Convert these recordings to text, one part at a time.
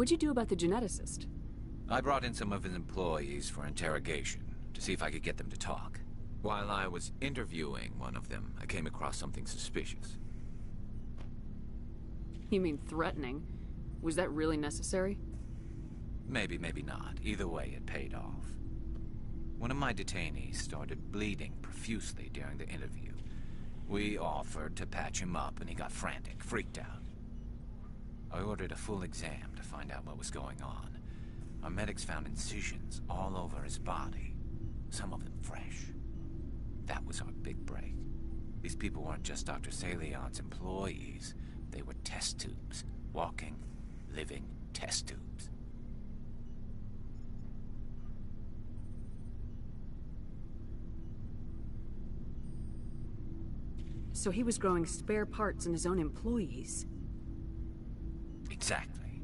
What'd you do about the geneticist? I brought in some of his employees for interrogation, to see if I could get them to talk. While I was interviewing one of them, I came across something suspicious. You mean threatening? Was that really necessary? Maybe, maybe not. Either way, it paid off. One of my detainees started bleeding profusely during the interview. We offered to patch him up, and he got frantic, freaked out. I ordered a full exam to find out what was going on. Our medics found incisions all over his body, some of them fresh. That was our big break. These people weren't just Dr. Salion's employees. They were test tubes. Walking, living test tubes. So he was growing spare parts in his own employees. Exactly.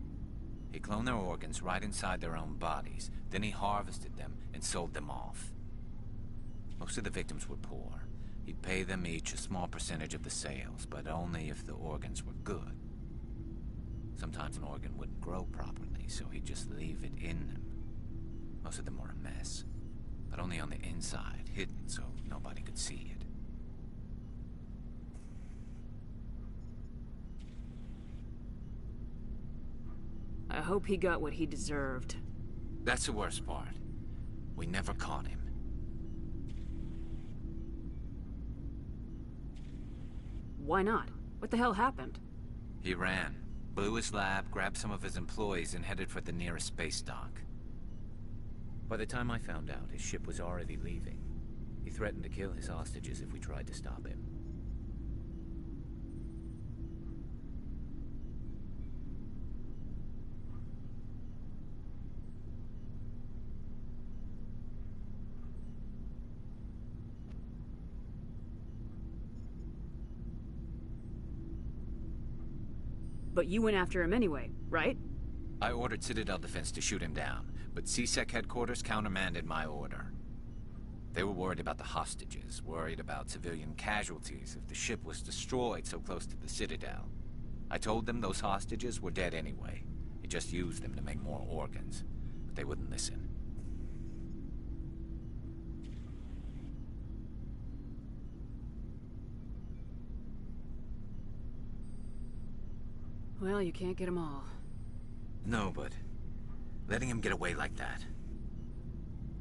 He cloned their organs right inside their own bodies. Then he harvested them and sold them off. Most of the victims were poor. He'd pay them each a small percentage of the sales, but only if the organs were good. Sometimes an organ wouldn't grow properly, so he'd just leave it in them. Most of them were a mess, but only on the inside, hidden so nobody could see it. I hope he got what he deserved. That's the worst part. We never caught him. Why not? What the hell happened? He ran, blew his lab, grabbed some of his employees, and headed for the nearest space dock. By the time I found out, his ship was already leaving. He threatened to kill his hostages if we tried to stop him. But you went after him anyway, right? I ordered Citadel Defense to shoot him down, but CSEC headquarters countermanded my order. They were worried about the hostages, worried about civilian casualties if the ship was destroyed so close to the Citadel. I told them those hostages were dead anyway. He just used them to make more organs, but they wouldn't listen. Well, you can't get them all. No, but letting him get away like that.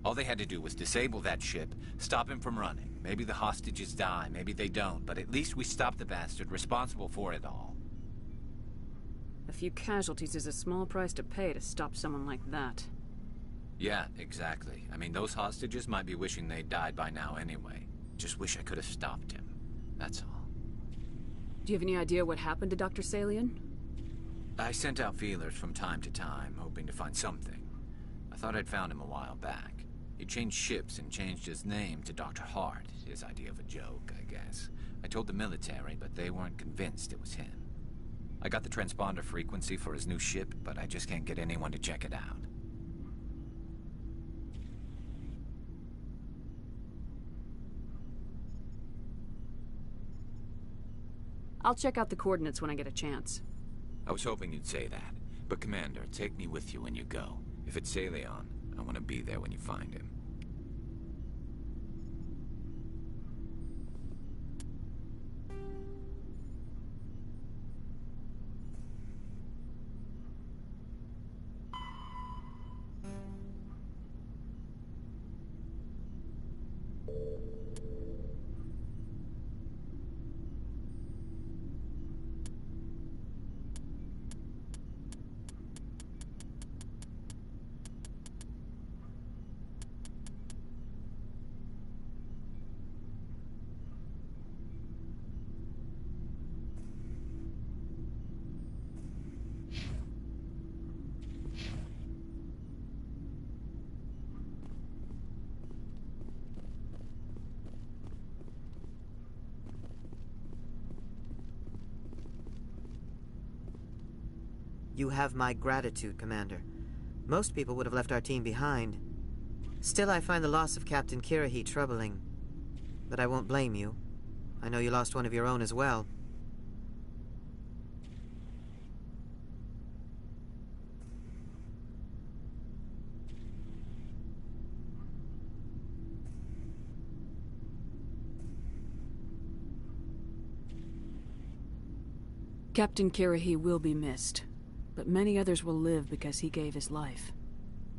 All they had to do was disable that ship, stop him from running. Maybe the hostages die, maybe they don't, but at least we stopped the bastard responsible for it all. A few casualties is a small price to pay to stop someone like that. Yeah, exactly. I mean, those hostages might be wishing they'd died by now anyway. Just wish I could have stopped him. That's all. Do you have any idea what happened to Dr. Salion? I sent out feelers from time to time, hoping to find something. I thought I'd found him a while back. He changed ships and changed his name to Dr. Hart, his idea of a joke, I guess. I told the military, but they weren't convinced it was him. I got the transponder frequency for his new ship, but I just can't get anyone to check it out. I'll check out the coordinates when I get a chance. I was hoping you'd say that. But Commander, take me with you when you go. If it's Salion, I want to be there when you find him. You have my gratitude, Commander. Most people would have left our team behind. Still, I find the loss of Captain Kirrahe troubling. But I won't blame you. I know you lost one of your own as well. Captain Kirrahe will be missed, but many others will live because he gave his life.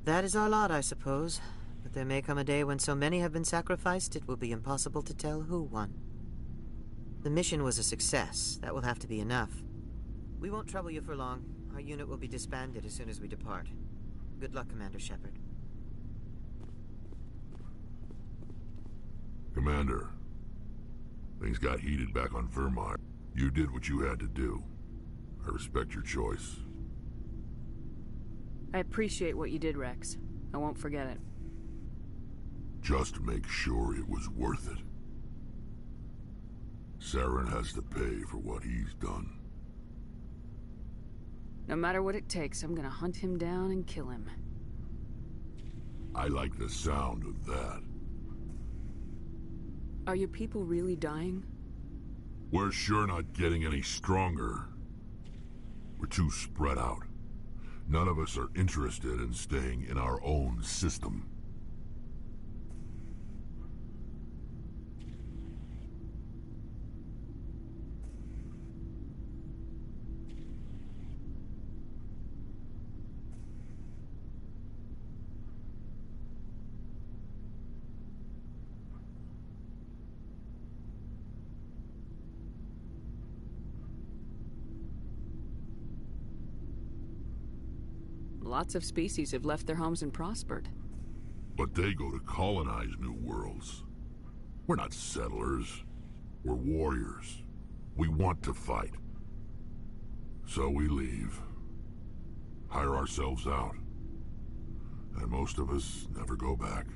That is our lot, I suppose. But there may come a day when so many have been sacrificed, it will be impossible to tell who won. The mission was a success. That will have to be enough. We won't trouble you for long. Our unit will be disbanded as soon as we depart. Good luck, Commander Shepard. Commander, things got heated back on Vermire. You did what you had to do. I respect your choice. I appreciate what you did, Rex. I won't forget it. Just make sure it was worth it. Saren has to pay for what he's done. No matter what it takes, I'm gonna hunt him down and kill him. I like the sound of that. Are your people really dying? We're sure not getting any stronger. We're too spread out. None of us are interested in staying in our own system. Lots of species have left their homes and prospered. But they go to colonize new worlds. We're not settlers. We're warriors. We want to fight. So we leave. Hire ourselves out. And most of us never go back.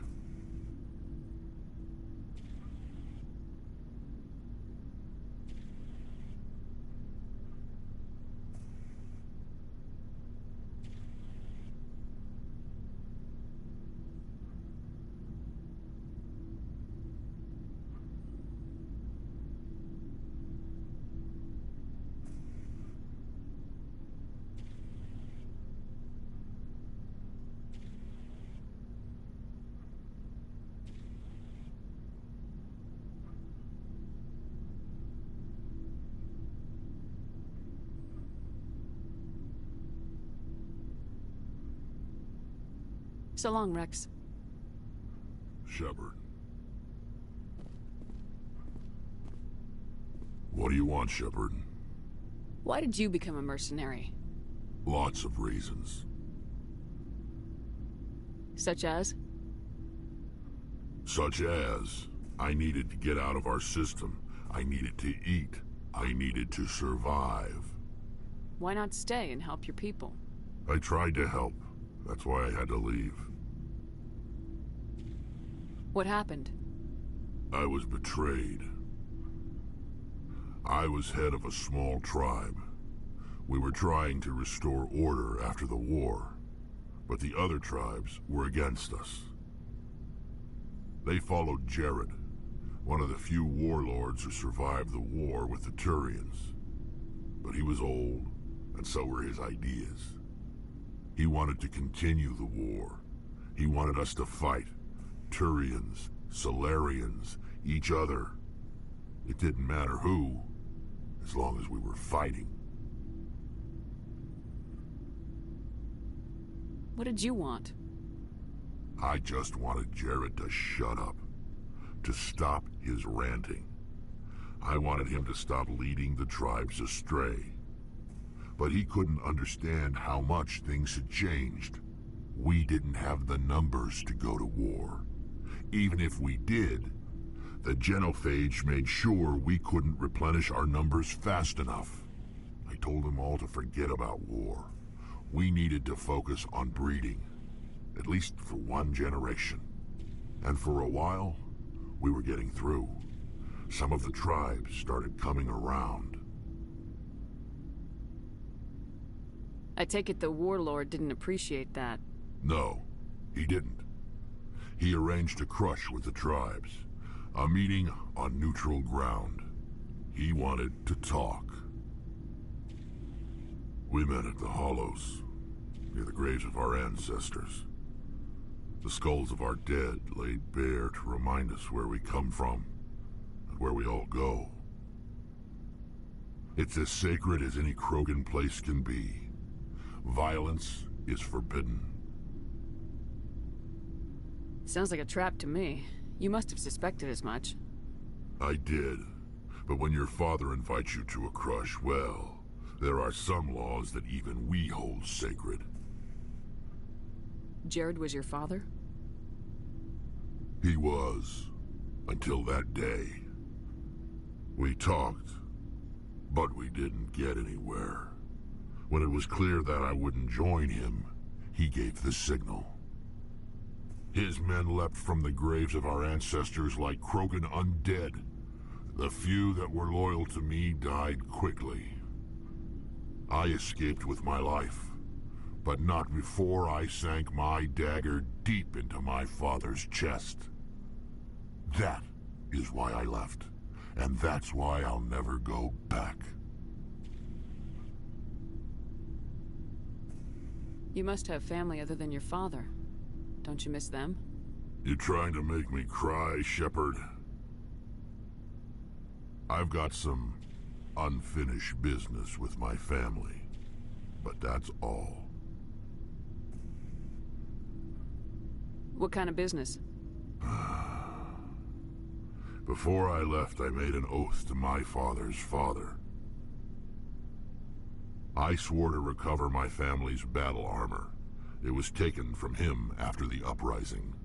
So long, Rex. Shepard. What do you want, Shepard? Why did you become a mercenary? Lots of reasons. Such as? Such as, I needed to get out of our system. I needed to eat. I needed to survive. Why not stay and help your people? I tried to help. That's why I had to leave. What happened? I was betrayed. I was head of a small tribe. We were trying to restore order after the war, but the other tribes were against us. They followed Jared, one of the few warlords who survived the war with the Turians. But he was old, and so were his ideas. He wanted to continue the war. He wanted us to fight. Turians, Solarians, each other. It didn't matter who, as long as we were fighting. What did you want? I just wanted Jared to shut up, to stop his ranting. I wanted him to stop leading the tribes astray. But he couldn't understand how much things had changed. We didn't have the numbers to go to war. Even if we did, the genophage made sure we couldn't replenish our numbers fast enough. I told them all to forget about war. We needed to focus on breeding, at least for one generation. And for a while, we were getting through. Some of the tribes started coming around. I take it the warlord didn't appreciate that. No, he didn't. He arranged a crush with the tribes. A meeting on neutral ground. He wanted to talk. We met at the Hollows, near the graves of our ancestors. The skulls of our dead laid bare to remind us where we come from, and where we all go. It's as sacred as any Krogan place can be. Violence is forbidden. Sounds like a trap to me. You must have suspected as much. I did. But when your father invites you to a crush, well, there are some laws that even we hold sacred. Jared was your father? He was. Until that day. We talked, but we didn't get anywhere. When it was clear that I wouldn't join him, he gave the signal. His men leapt from the graves of our ancestors like Krogan undead. The few that were loyal to me died quickly. I escaped with my life, but not before I sank my dagger deep into my father's chest. That is why I left, and that's why I'll never go back. You must have family other than your father. Don't you miss them? You trying to make me cry, Shepard? I've got some unfinished business with my family, but that's all. What kind of business? Before I left, I made an oath to my father's father. I swore to recover my family's battle armor. It was taken from him after the uprising.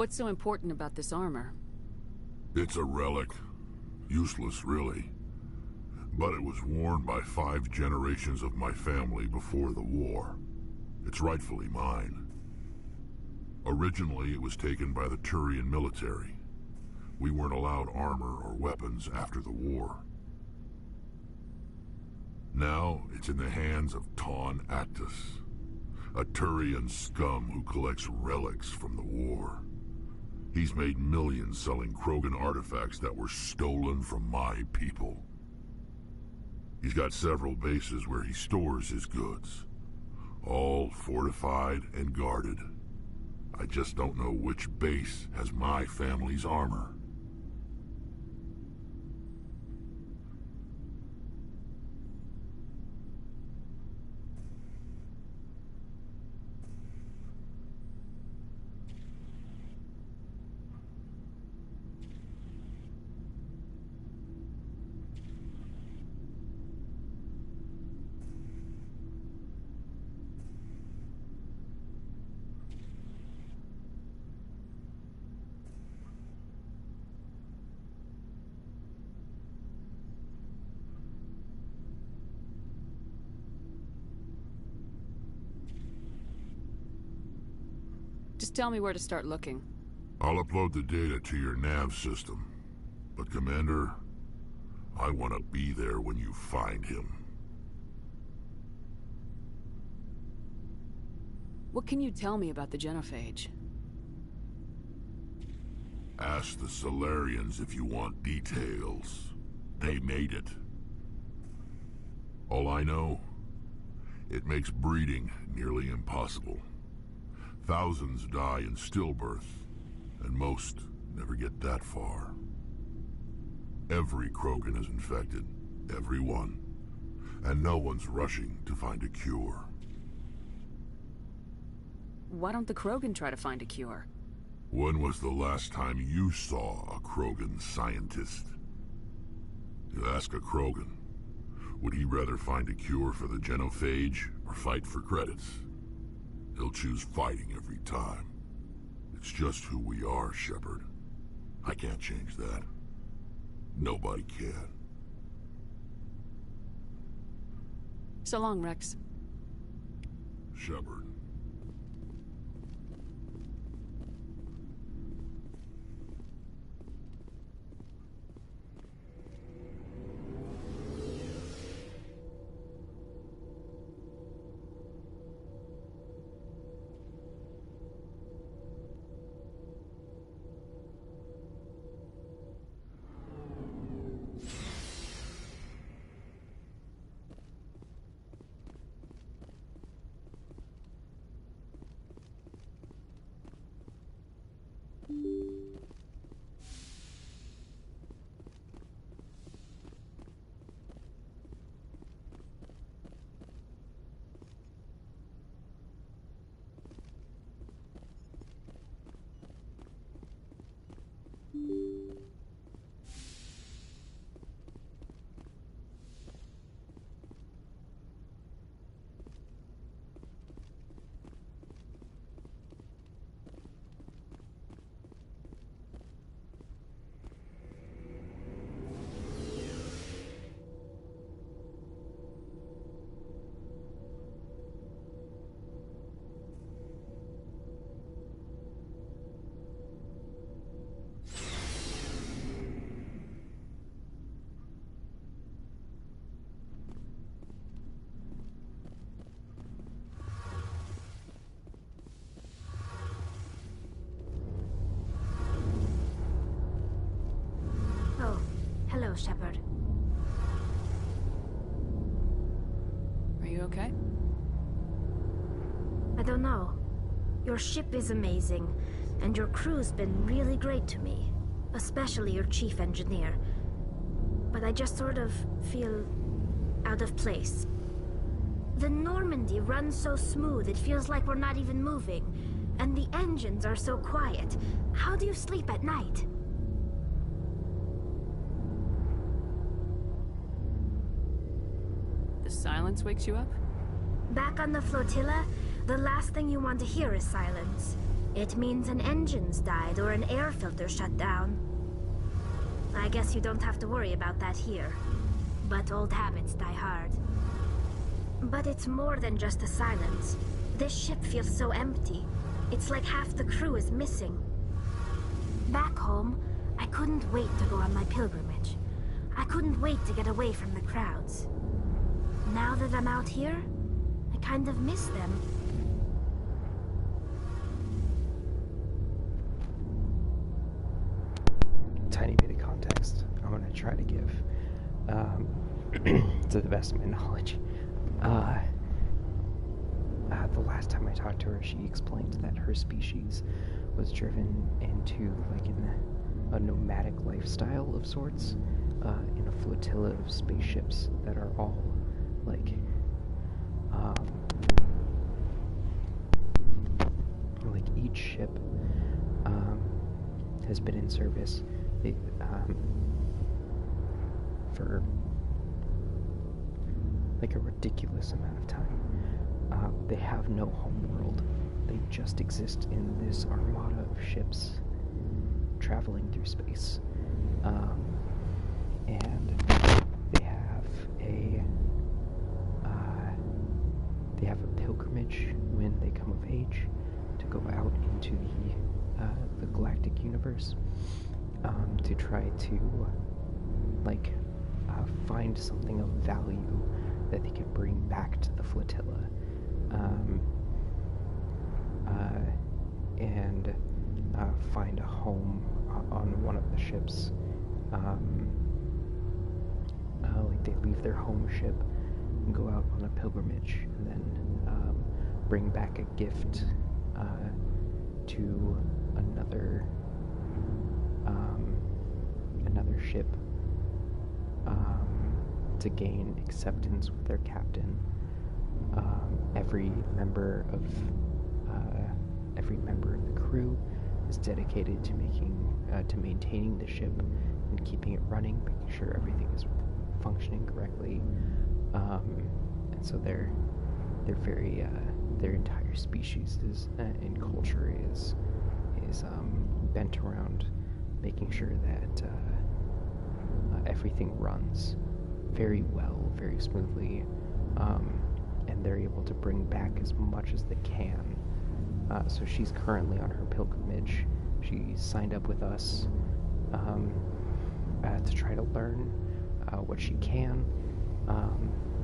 What's so important about this armor? It's a relic. Useless, really. But it was worn by 5 generations of my family before the war. It's rightfully mine. Originally, it was taken by the Turian military. We weren't allowed armor or weapons after the war. Now, it's in the hands of Ton Actus, a Turian scum who collects relics from the war. He's made millions selling Krogan artifacts that were stolen from my people. He's got several bases where he stores his goods, all fortified and guarded. I just don't know which base has my family's armor. Just tell me where to start looking. I'll upload the data to your nav system. But Commander, I want to be there when you find him. What can you tell me about the Genophage? Ask the Solarians if you want details. They made it. All I know, it makes breeding nearly impossible. Thousands die in stillbirth, and most never get that far. Every Krogan is infected, every one, and no one's rushing to find a cure. Why don't the Krogan try to find a cure? When was the last time you saw a Krogan scientist? You ask a Krogan, would he rather find a cure for the Genophage or fight for credits? He'll choose fighting every time. It's just who we are, Shepard. I can't change that. Nobody can. So long, Rex. Shepard. Hello, Shepard. Are you okay? I don't know. Your ship is amazing, and your crew's been really great to me. Especially your chief engineer. But I just sort of feel out of place. The Normandy runs so smooth it feels like we're not even moving. And the engines are so quiet. How do you sleep at night? The silence wakes you up? Back on the flotilla, the last thing you want to hear is silence. It means an engine's died or an air filter shut down. I guess you don't have to worry about that here. But old habits die hard. But it's more than just the silence. This ship feels so empty. It's like half the crew is missing. Back home, I couldn't wait to go on my pilgrimage. I couldn't wait to get away from the crowds. Now that I'm out here, I kind of miss them. Tiny bit of context I'm going to try to give, to the best of my knowledge. The last time I talked to her, she explained that her species was driven into like a nomadic lifestyle of sorts, in a flotilla of spaceships that are all like each ship has been in service for like a ridiculous amount of time. They have no home world. They just exist in this armada of ships traveling through space. And they have a pilgrimage when they come of age to go out into the galactic universe, to try to find something of value that they can bring back to the flotilla, and find a home on one of the ships. They leave their home ship and go out on a pilgrimage, and then bring back a gift to another ship, to gain acceptance with their captain. Every member of the crew is dedicated to maintaining the ship and keeping it running, making sure everything is functioning correctly. And so they're very their entire species and culture is bent around making sure that everything runs very well, very smoothly, and they're able to bring back as much as they can. So she's currently on her pilgrimage. She signed up with us to try to learn what she can,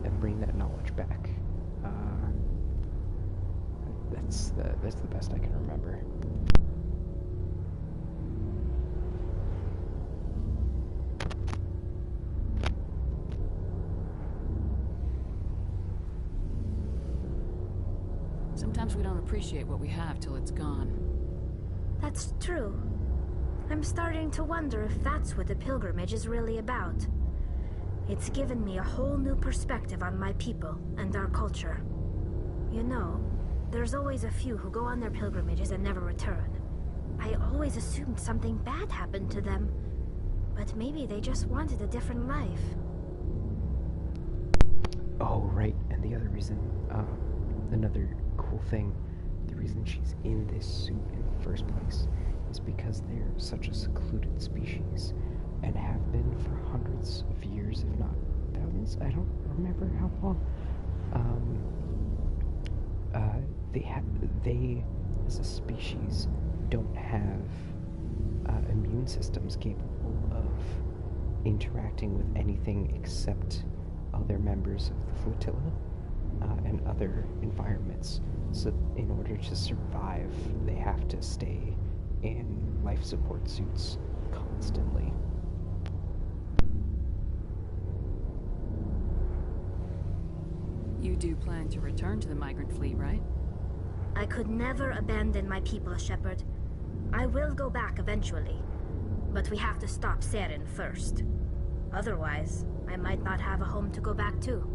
and bring that knowledge back. That's the best I can remember. Sometimes we don't appreciate what we have till it's gone. That's true. I'm starting to wonder if that's what the pilgrimage is really about. It's given me a whole new perspective on my people and our culture. You know, there's always a few who go on their pilgrimages and never return. I always assumed something bad happened to them, but maybe they just wanted a different life. Oh, right, and the other reason, another cool thing, the reason she's in this suit in the first place is because they're such a secluded species, and have been for hundreds of years, if not thousands. I don't remember how long. They as a species don't have immune systems capable of interacting with anything except other members of the flotilla and other environments. So in order to survive, they have to stay in life support suits constantly. You do plan to return to the migrant fleet, right? I could never abandon my people, Shepard. I will go back eventually, but we have to stop Saren first. Otherwise, I might not have a home to go back to.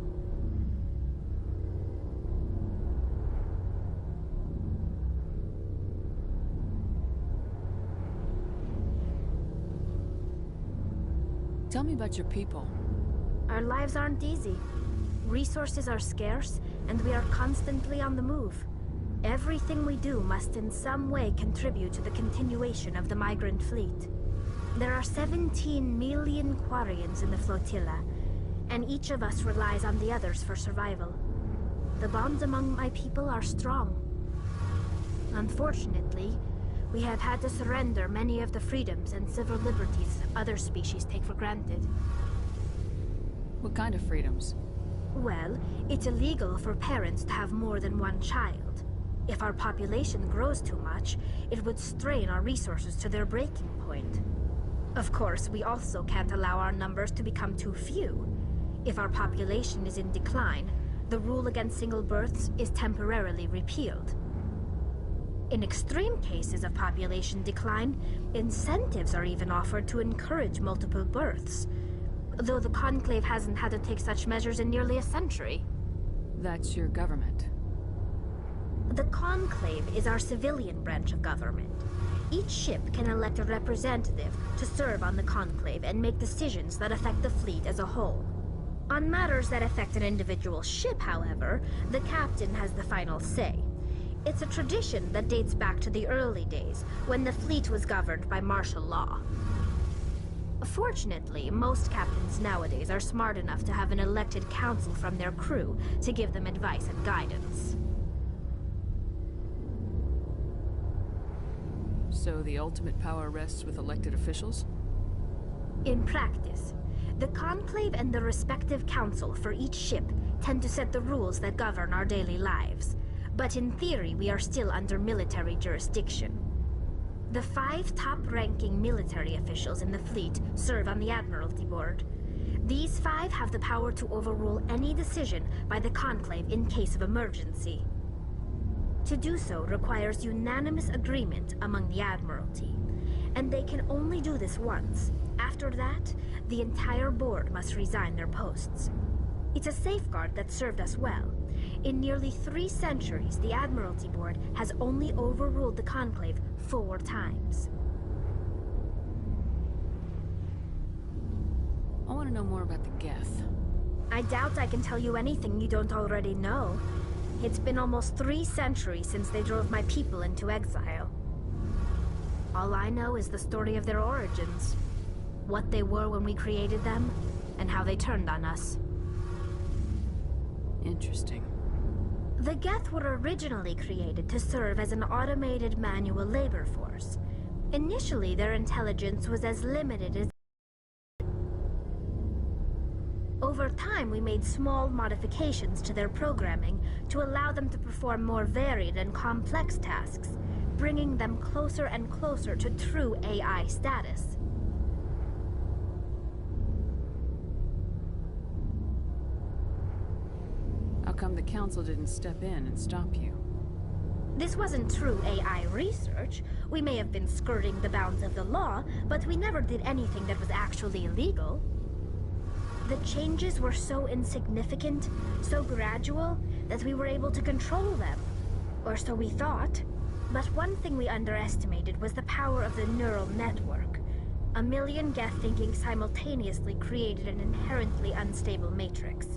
Tell me about your people. Our lives aren't easy. Resources are scarce, and we are constantly on the move. Everything we do must in some way contribute to the continuation of the migrant fleet. There are 17 million Quarians in the flotilla, and each of us relies on the others for survival. The bonds among my people are strong. Unfortunately, we have had to surrender many of the freedoms and civil liberties other species take for granted. What kind of freedoms? Well, it's illegal for parents to have more than one child. If our population grows too much, it would strain our resources to their breaking point. Of course, we also can't allow our numbers to become too few. If our population is in decline, the rule against single births is temporarily repealed. In extreme cases of population decline, incentives are even offered to encourage multiple births, though the Conclave hasn't had to take such measures in nearly a century. That's your government. The Conclave is our civilian branch of government. Each ship can elect a representative to serve on the Conclave and make decisions that affect the fleet as a whole. On matters that affect an individual ship, however, the captain has the final say. It's a tradition that dates back to the early days, when the fleet was governed by martial law. Fortunately, most captains nowadays are smart enough to have an elected council from their crew to give them advice and guidance. So the ultimate power rests with elected officials? In practice, the Conclave and the respective council for each ship tend to set the rules that govern our daily lives. But in theory, we are still under military jurisdiction. The 5 top-ranking military officials in the fleet serve on the Admiralty Board. These 5 have the power to overrule any decision by the Conclave in case of emergency. To do so requires unanimous agreement among the Admiralty, and they can only do this once. After that, the entire board must resign their posts. It's a safeguard that served us well. In nearly 3 centuries, the Admiralty Board has only overruled the Conclave 4 times. I want to know more about the Geth. I doubt I can tell you anything you don't already know. It's been almost 3 centuries since they drove my people into exile. All I know is the story of their origins, what they were when we created them, and how they turned on us. Interesting. The Geth were originally created to serve as an automated manual labor force. Initially, their intelligence was as limited as... Over time, we made small modifications to their programming to allow them to perform more varied and complex tasks, bringing them closer and closer to true AI status. How come the council didn't step in and stop you? This wasn't true AI research. We may have been skirting the bounds of the law, but we never did anything that was actually illegal. The changes were so insignificant, so gradual, that we were able to control them. Or so we thought. But one thing we underestimated was the power of the neural network. 1 million Geth thinking simultaneously created an inherently unstable matrix.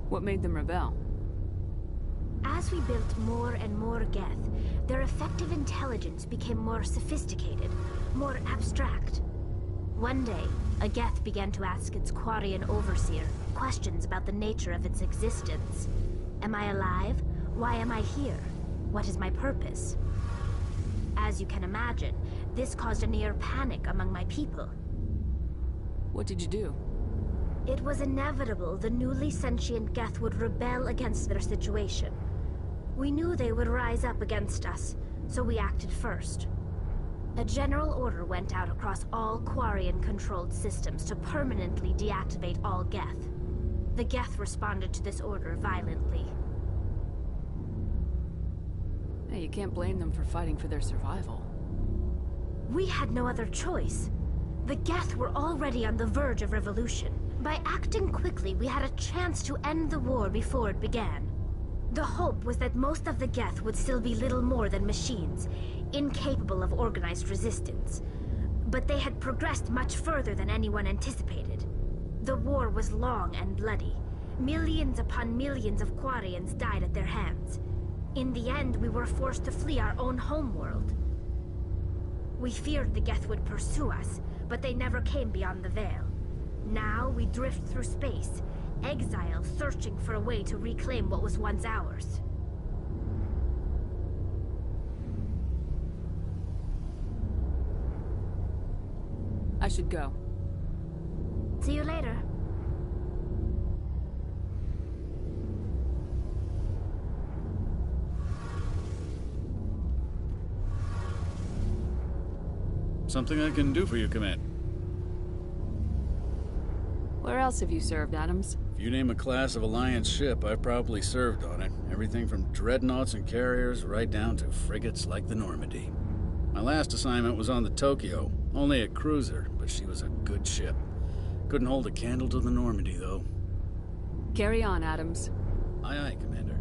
What made them rebel? As we built more and more Geth, their effective intelligence became more sophisticated, more abstract. One day, a Geth began to ask its Quarian overseer questions about the nature of its existence. Am I alive? Why am I here? What is my purpose? As you can imagine, this caused a near panic among my people. What did you do? It was inevitable the newly sentient Geth would rebel against their situation. We knew they would rise up against us, so we acted first. A general order went out across all Quarian-controlled systems to permanently deactivate all Geth. The Geth responded to this order violently. Hey, you can't blame them for fighting for their survival. We had no other choice. The Geth were already on the verge of revolution. By acting quickly, we had a chance to end the war before it began. The hope was that most of the Geth would still be little more than machines, incapable of organized resistance. But they had progressed much further than anyone anticipated. The war was long and bloody, Millions upon millions of Quarians died at their hands. In the end, we were forced to flee our own homeworld. We feared the Geth would pursue us, but they never came beyond the Veil. Now we drift through space, exile, searching for a way to reclaim what was once ours. I should go. See you later. Something I can do for you, Command. Where else have you served, Adams? If you name a class of Alliance ship, I've probably served on it. Everything from dreadnoughts and carriers right down to frigates like the Normandy. My last assignment was on the Tokyo, only a cruiser, but she was a good ship. Couldn't hold a candle to the Normandy, though. Carry on, Adams. Aye, aye, Commander.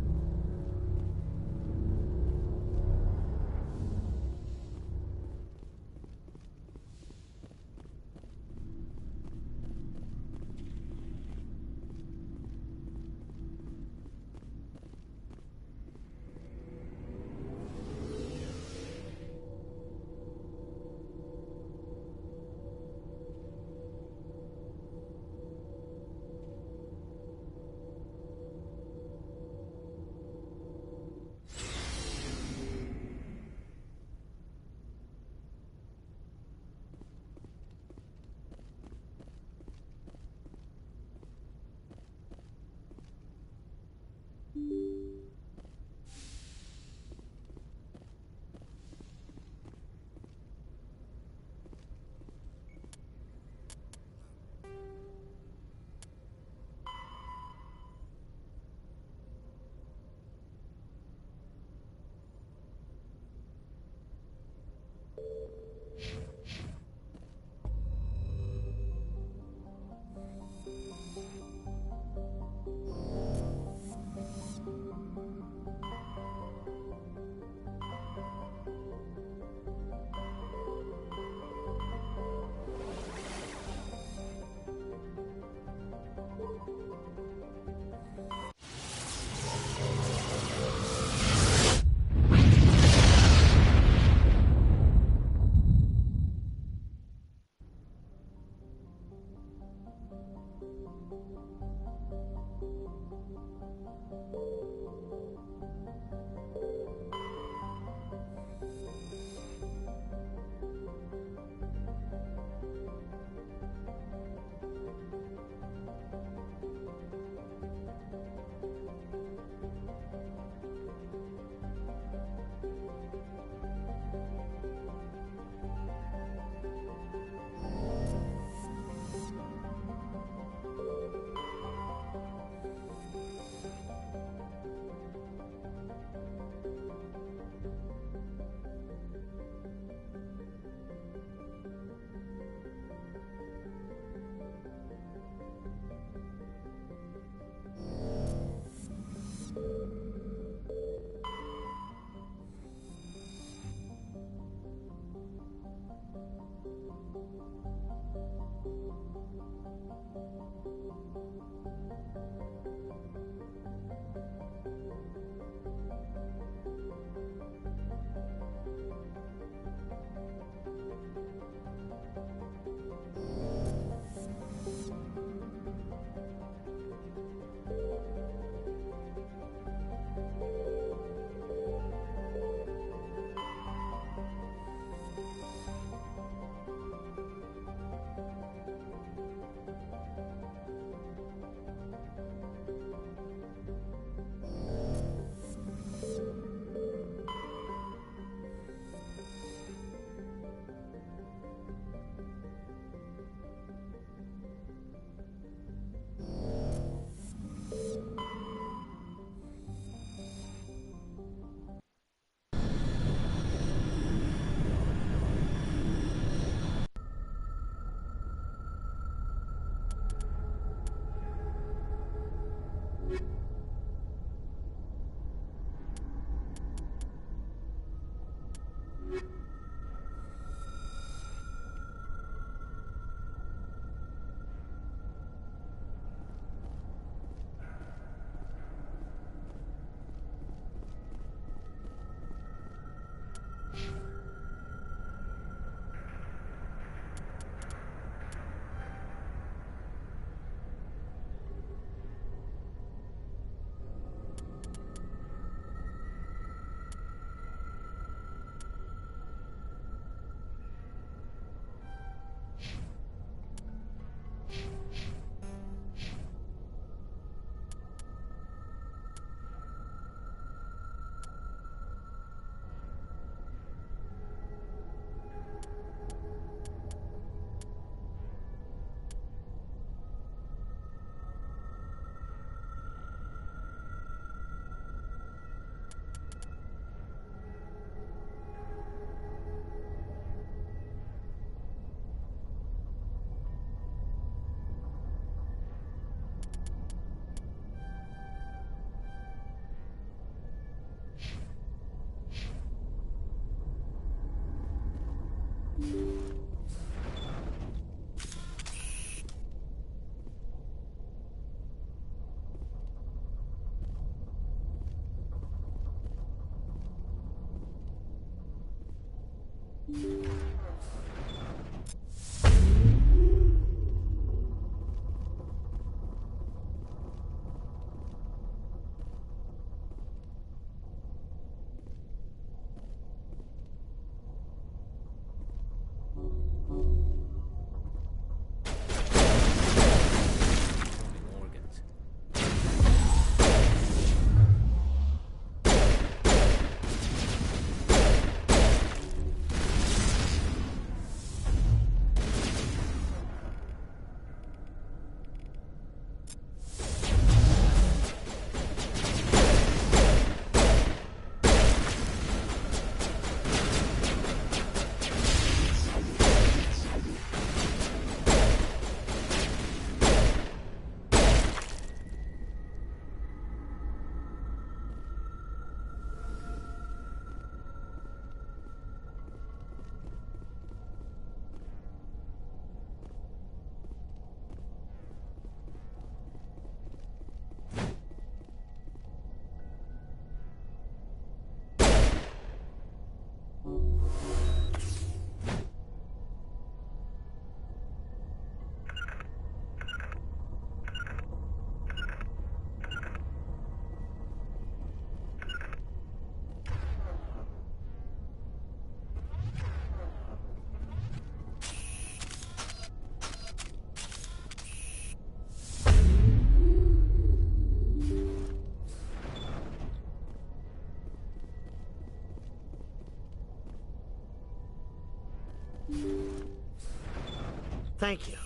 Thank you.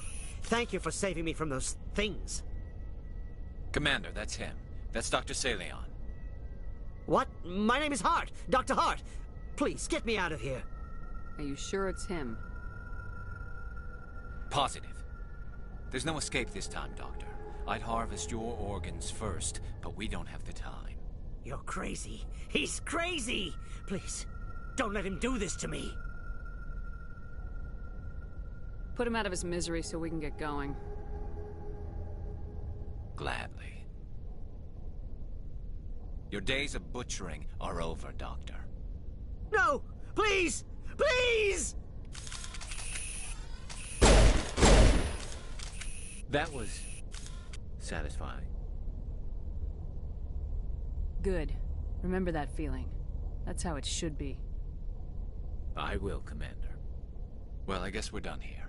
Thank you for saving me from those things. Commander, that's him. That's Dr. Saleon. What? My name is Hart. Dr. Hart. Please, get me out of here. Are you sure it's him? Positive. There's no escape this time, Doctor. I'd harvest your organs first, but we don't have the time. You're crazy. He's crazy! Please, don't let him do this to me. Put him out of his misery so we can get going. Gladly. Your days of butchering are over, Doctor. No! Please! Please! That was satisfying. Good. Remember that feeling. That's how it should be. I will, Commander. Well, I guess we're done here.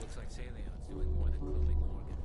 Looks like Salion's doing more than cloning organs.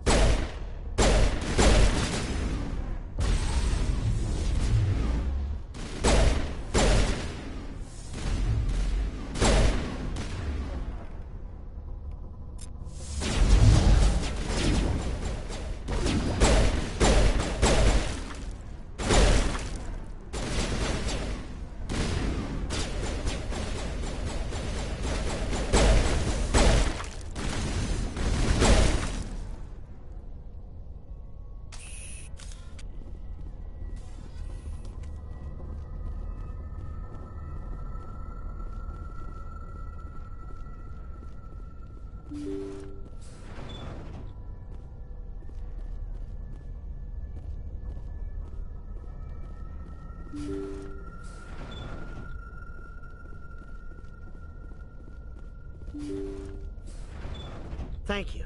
Thank you.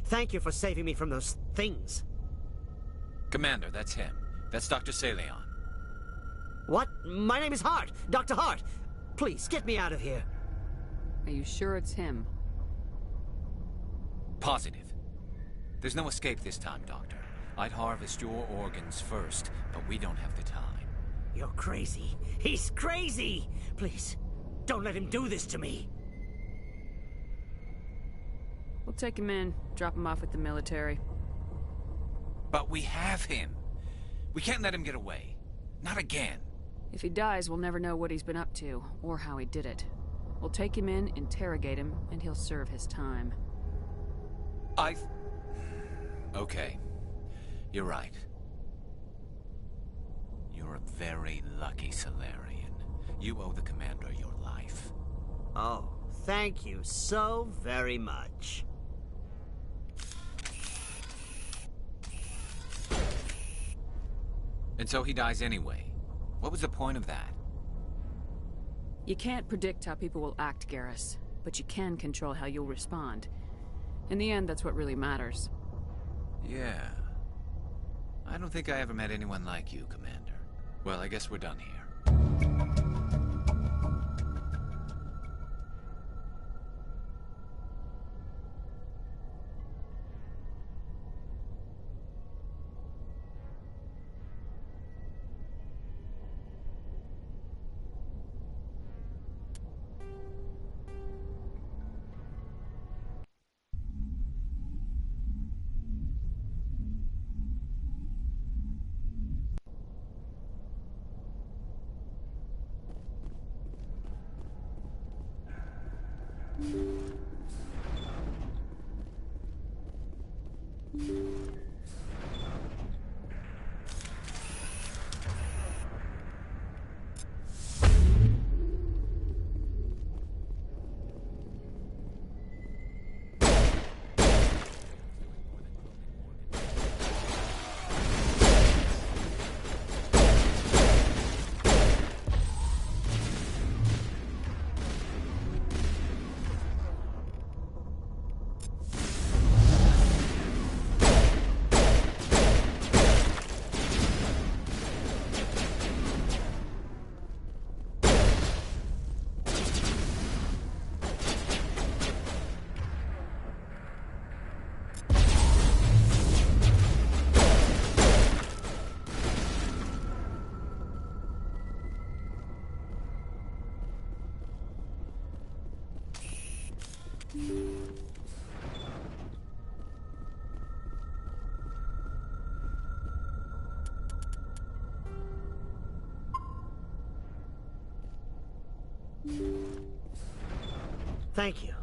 Thank you for saving me from those things. Commander, that's him. That's Dr. Salion. What? My name is Hart. Dr. Hart. Please, get me out of here. Are you sure it's him? Positive. There's no escape this time, Doctor. I'd harvest your organs first, but we don't have the time. You're crazy. He's crazy! Please, don't let him do this to me. We'll take him in, drop him off at the military. But we have him. We can't let him get away. Not again. If he dies, we'll never know what he's been up to, or how he did it. We'll take him in, interrogate him, and he'll serve his time. Okay. You're right. You're a very lucky Solarian. You owe the Commander your life. Oh, thank you so very much. And so he dies anyway. What was the point of that? You can't predict how people will act, Garrus, but you can control how you'll respond. In the end, that's what really matters. Yeah. I don't think I ever met anyone like you, Commander. Well, I guess we're done here. Thank you.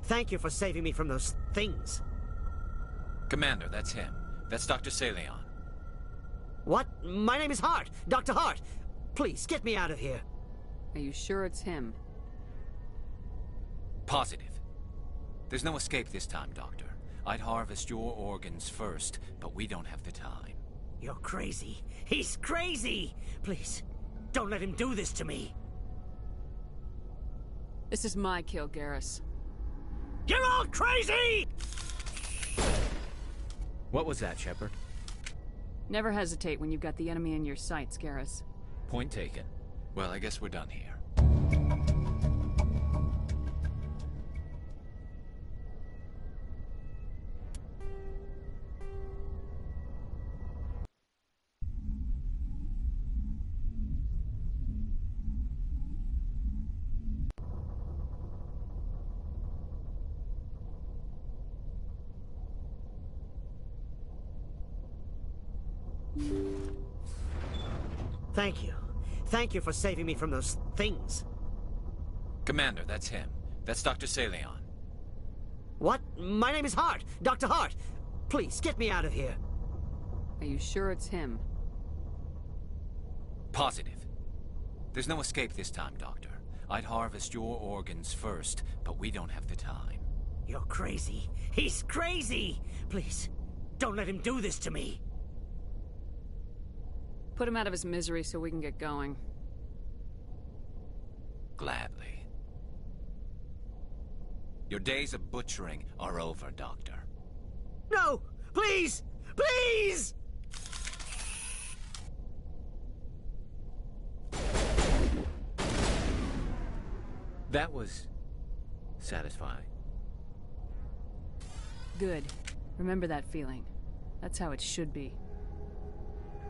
Thank you for saving me from those things. Commander, that's him. That's Dr. Saleon. What? My name is Hart. Dr. Hart. Please, get me out of here. Are you sure it's him? Positive. There's no escape this time, Doctor. I'd harvest your organs first, but we don't have the time. You're crazy. He's crazy! Please, don't let him do this to me. This is my kill, Garrus. You're all crazy! What was that, Shepard? Never hesitate when you've got the enemy in your sights, Garrus. Point taken. Well, I guess we're done here. Thank you. Thank you for saving me from those things. Commander, that's him. That's Dr. Saleon. What? My name is Hart. Dr. Hart. Please, get me out of here. Are you sure it's him? Positive. There's no escape this time, Doctor. I'd harvest your organs first, but we don't have the time. You're crazy. He's crazy! Please, don't let him do this to me. Put him out of his misery so we can get going. Gladly. Your days of butchering are over, Doctor. No! Please! Please! That was satisfying. Good. Remember that feeling. That's how it should be.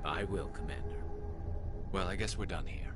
I will, Commander. Well, I guess we're done here.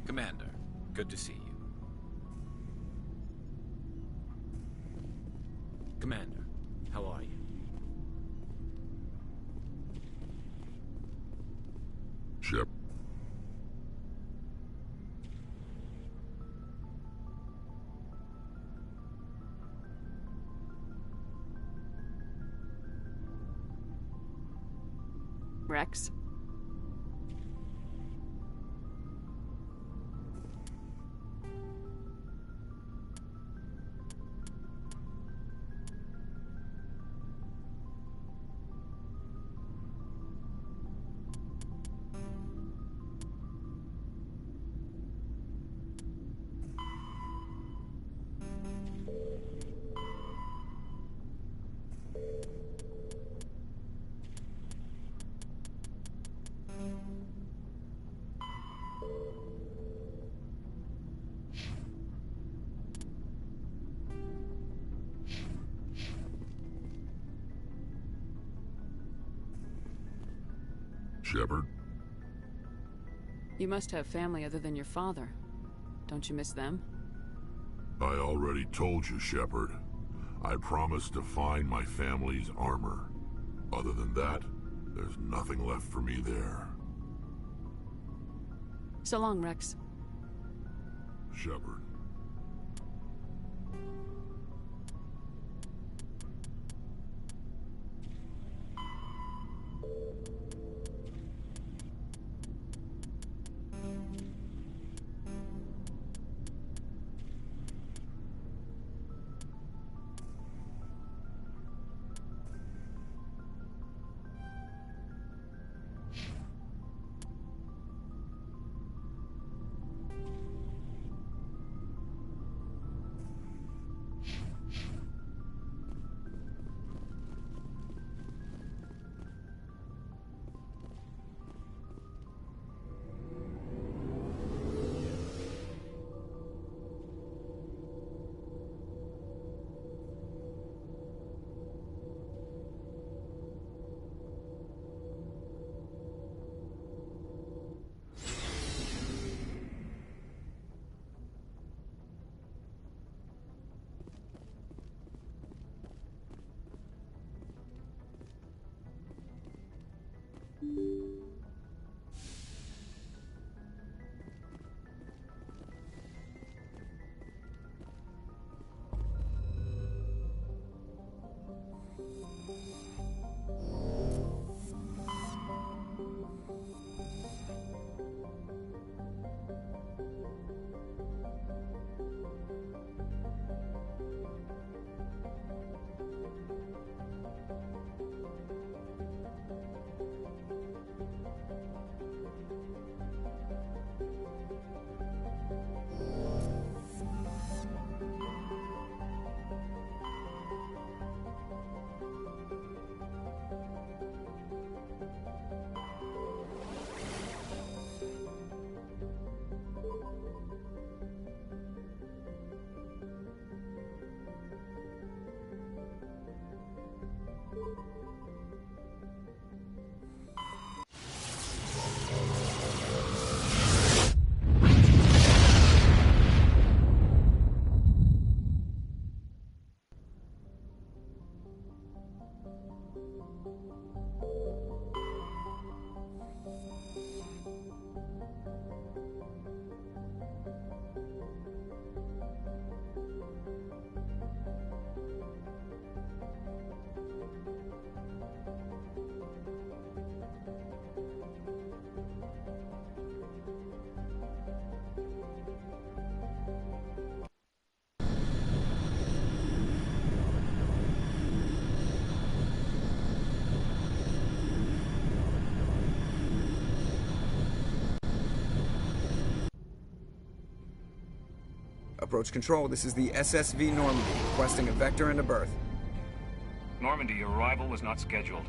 Commander, good to see you. Commander, how are you? Shep. Rex? Shepard? You must have family other than your father. Don't you miss them? I already told you, Shepard. I promised to find my family's armor. Other than that, there's nothing left for me there. So long, Rex. Shepard. Approach control, this is the SSV Normandy, requesting a vector and a berth. Normandy, your arrival was not scheduled.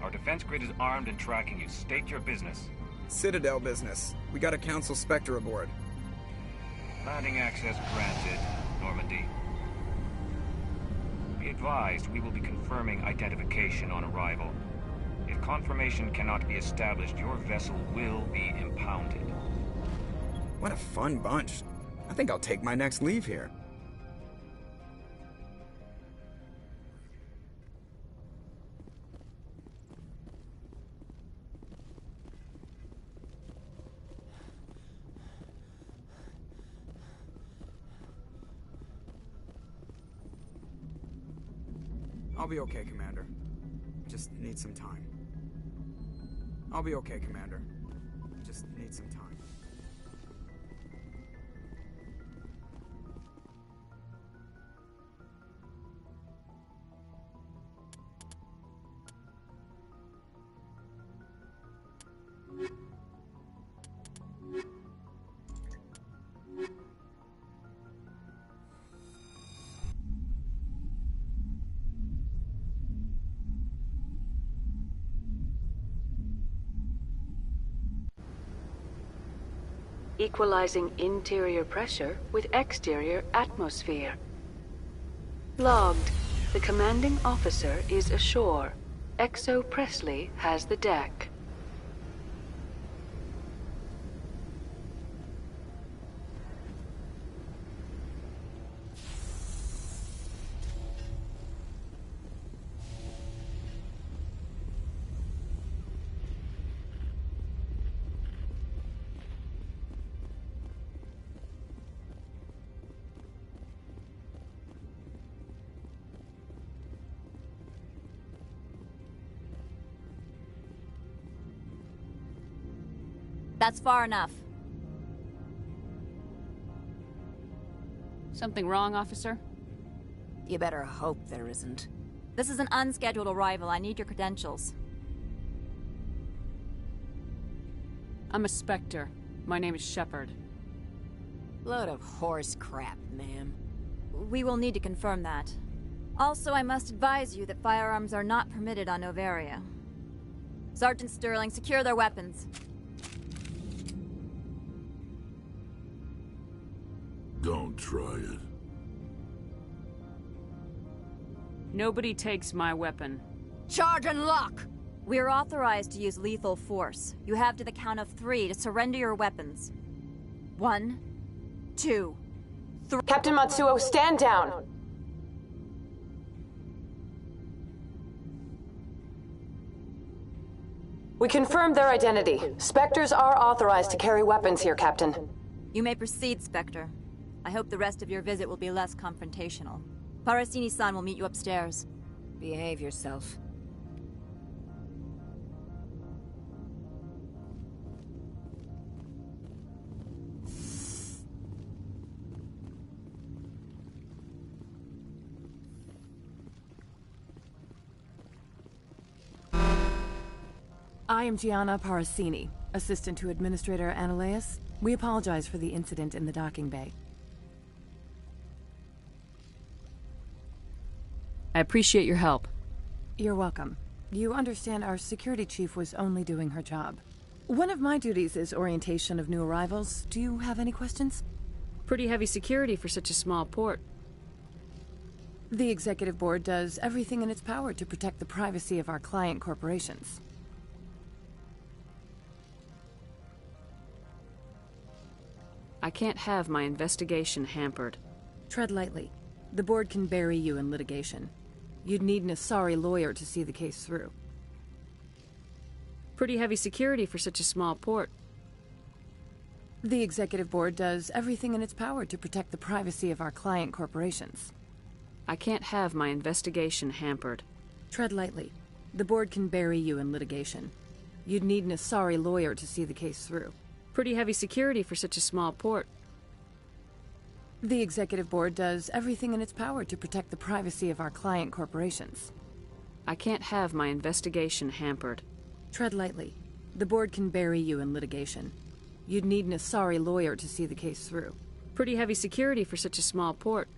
Our defense grid is armed and tracking you. State your business. Citadel business. We got a Council Spectre aboard. Landing access granted, Normandy. Be advised, we will be confirming identification on arrival. If confirmation cannot be established, your vessel will be impounded. What a fun bunch. I think I'll take my next leave here. I'll be okay, Commander. Just need some time. I'll be okay, Commander. Just need some time. Equalizing interior pressure with exterior atmosphere. Logged. The commanding officer is ashore. Exo Presley has the deck. That's far enough. Something wrong, officer? You better hope there isn't. This is an unscheduled arrival. I need your credentials. I'm a Spectre. My name is Shepard. Load of horse crap, ma'am. We will need to confirm that. Also, I must advise you that firearms are not permitted on Noveria. Sergeant Sterling, secure their weapons. Don't try it. Nobody takes my weapon. Charge and lock! We are authorized to use lethal force. You have to the count of 3 to surrender your weapons. 1, 2, 3. Captain Matsuo, stand down! We confirmed their identity. Spectres are authorized to carry weapons here, Captain. You may proceed, Spectre. I hope the rest of your visit will be less confrontational. Parasini-san will meet you upstairs. Behave yourself. I am Gianna Parasini, assistant to Administrator Ananias. We apologize for the incident in the docking bay. I appreciate your help. You're welcome. You understand our security chief was only doing her job. One of my duties is orientation of new arrivals. Do you have any questions? Pretty heavy security for such a small port. The executive board does everything in its power to protect the privacy of our client corporations. I can't have my investigation hampered. Tread lightly. The board can bury you in litigation. You'd need an Asari lawyer to see the case through. Pretty heavy security for such a small port. The Executive Board does everything in its power to protect the privacy of our client corporations. I can't have my investigation hampered. Tread lightly. The Board can bury you in litigation. You'd need an Asari lawyer to see the case through. Pretty heavy security for such a small port. The Executive Board does everything in its power to protect the privacy of our client corporations. I can't have my investigation hampered. Tread lightly. The Board can bury you in litigation. You'd need an Asari lawyer to see the case through. Pretty heavy security for such a small port.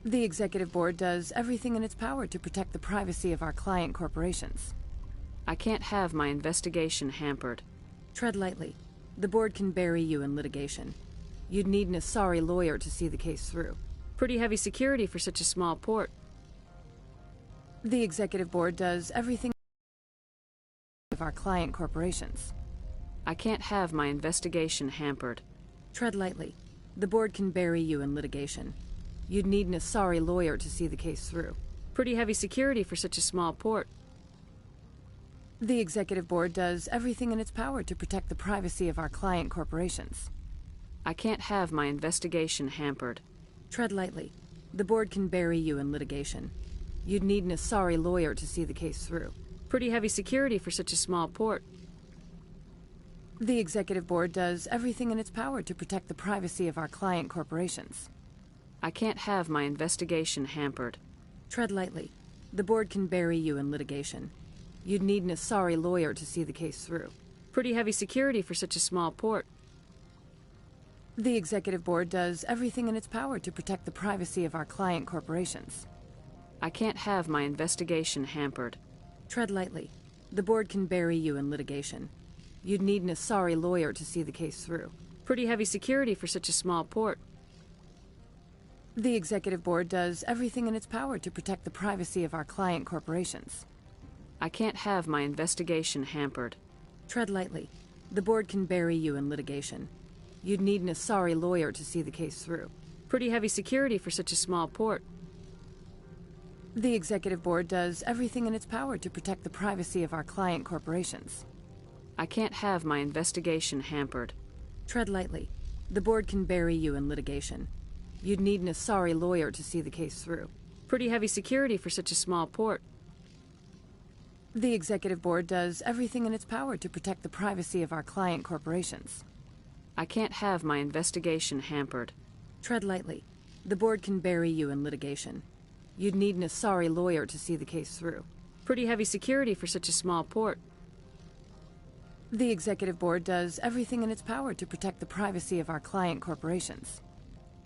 The Executive Board does everything in its power to protect the privacy of our client corporations. I can't have my investigation hampered. Tread lightly. The Board can bury you in litigation. You'd need an Asari lawyer to see the case through. Pretty heavy security for such a small port. The Executive Board does everything of our client corporations. I can't have my investigation hampered. Tread lightly. The Board can bury you in litigation. You'd need an Asari lawyer to see the case through. Pretty heavy security for such a small port. The Executive Board does everything in its power to protect the privacy of our client corporations. I can't have my investigation hampered. Tread lightly. The Board can bury you in litigation. You'd need an Asari lawyer to see the case through. Pretty heavy security for such a small port. The Executive Board does everything in its power to protect the privacy of our client corporations. I can't have my investigation hampered. Tread lightly. The Board can bury you in litigation. You'd need an Asari lawyer to see the case through. Pretty heavy security for such a small port. The Executive Board does everything in its power to protect the privacy of our client corporations. I can't have my investigation hampered. Tread lightly. The Board can bury you in litigation. You'd need an Asari lawyer to see the case through. Pretty heavy security for such a small port. The Executive Board does everything in its power to protect the privacy of our client corporations. I can't have my investigation hampered. Tread lightly. The Board can bury you in litigation. You'd need an Asari lawyer to see the case through. Pretty heavy security for such a small port. The Executive Board does everything in its power to protect the privacy of our client corporations. I can't have my investigation hampered. Tread lightly. The Board can bury you in litigation. You'd need an Asari lawyer to see the case through. Pretty heavy security for such a small port. The Executive Board does everything in its power to protect the privacy of our client corporations. I can't have my investigation hampered. Tread lightly. The Board can bury you in litigation. You'd need an Asari lawyer to see the case through. Pretty heavy security for such a small port. The Executive Board does everything in its power to protect the privacy of our client corporations.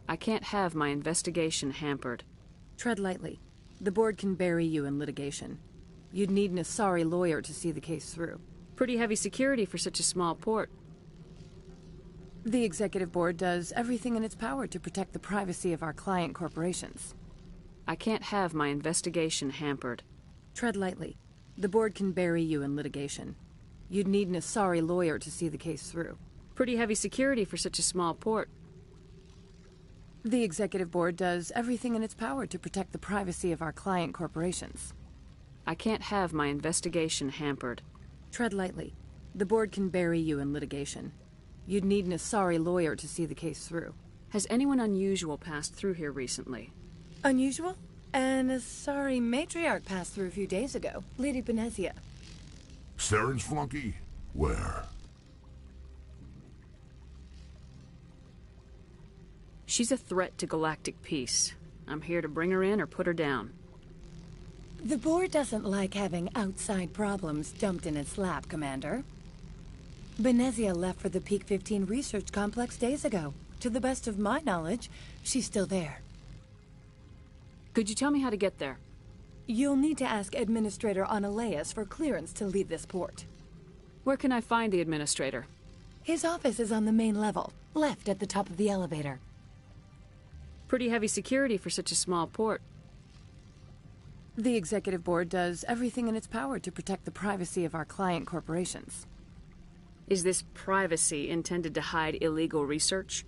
I can't have my investigation hampered. Tread lightly. The Board can bury you in litigation. You'd need an Asari lawyer to see the case through. Pretty heavy security for such a small port. The Executive Board does everything in its power to protect the privacy of our client corporations. I can't have my investigation hampered. Tread lightly. The Board can bury you in litigation. You'd need an Asari lawyer to see the case through. Pretty heavy security for such a small port. The Executive Board does everything in its power to protect the privacy of our client corporations. I can't have my investigation hampered. Tread lightly. The Board can bury you in litigation. You'd need an Asari lawyer to see the case through. Has anyone unusual passed through here recently? Unusual? An Asari matriarch passed through a few days ago. Lady Benezia. Saren's flunky? Where? She's a threat to galactic peace. I'm here to bring her in or put her down. The Board doesn't like having outside problems dumped in its lap, Commander. Benezia left for the Peak 15 research complex days ago. To the best of my knowledge, she's still there. Could you tell me how to get there? You'll need to ask Administrator Analeas for clearance to leave this port. Where can I find the Administrator? His office is on the main level, left at the top of the elevator. Pretty heavy security for such a small port. The Executive Board does everything in its power to protect the privacy of our client corporations. Is this privacy intended to hide illegal research?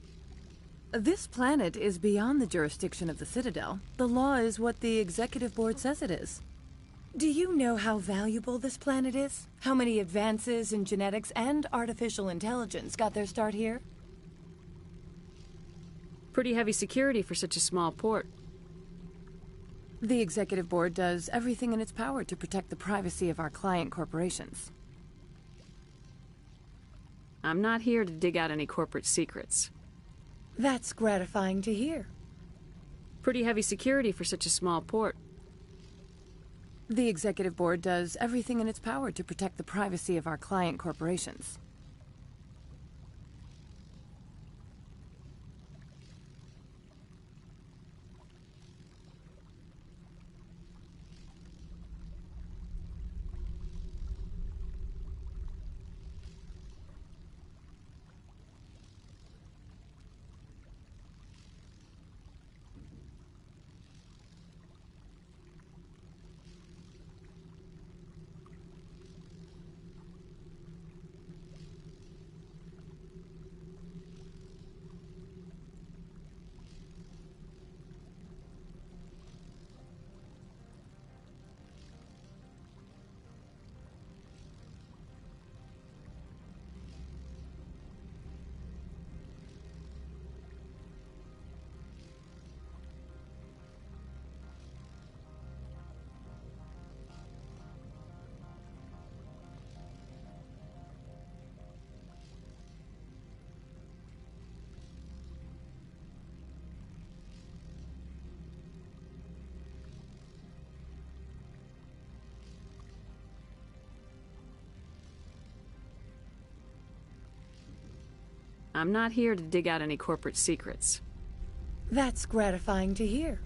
This planet is beyond the jurisdiction of the Citadel. The law is what the Executive Board says it is. Do you know how valuable this planet is? How many advances in genetics and artificial intelligence got their start here? Pretty heavy security for such a small port. The Executive Board does everything in its power to protect the privacy of our client corporations. I'm not here to dig out any corporate secrets. That's gratifying to hear. Pretty heavy security for such a small port. The Executive Board does everything in its power to protect the privacy of our client corporations. I'm not here to dig out any corporate secrets. That's gratifying to hear.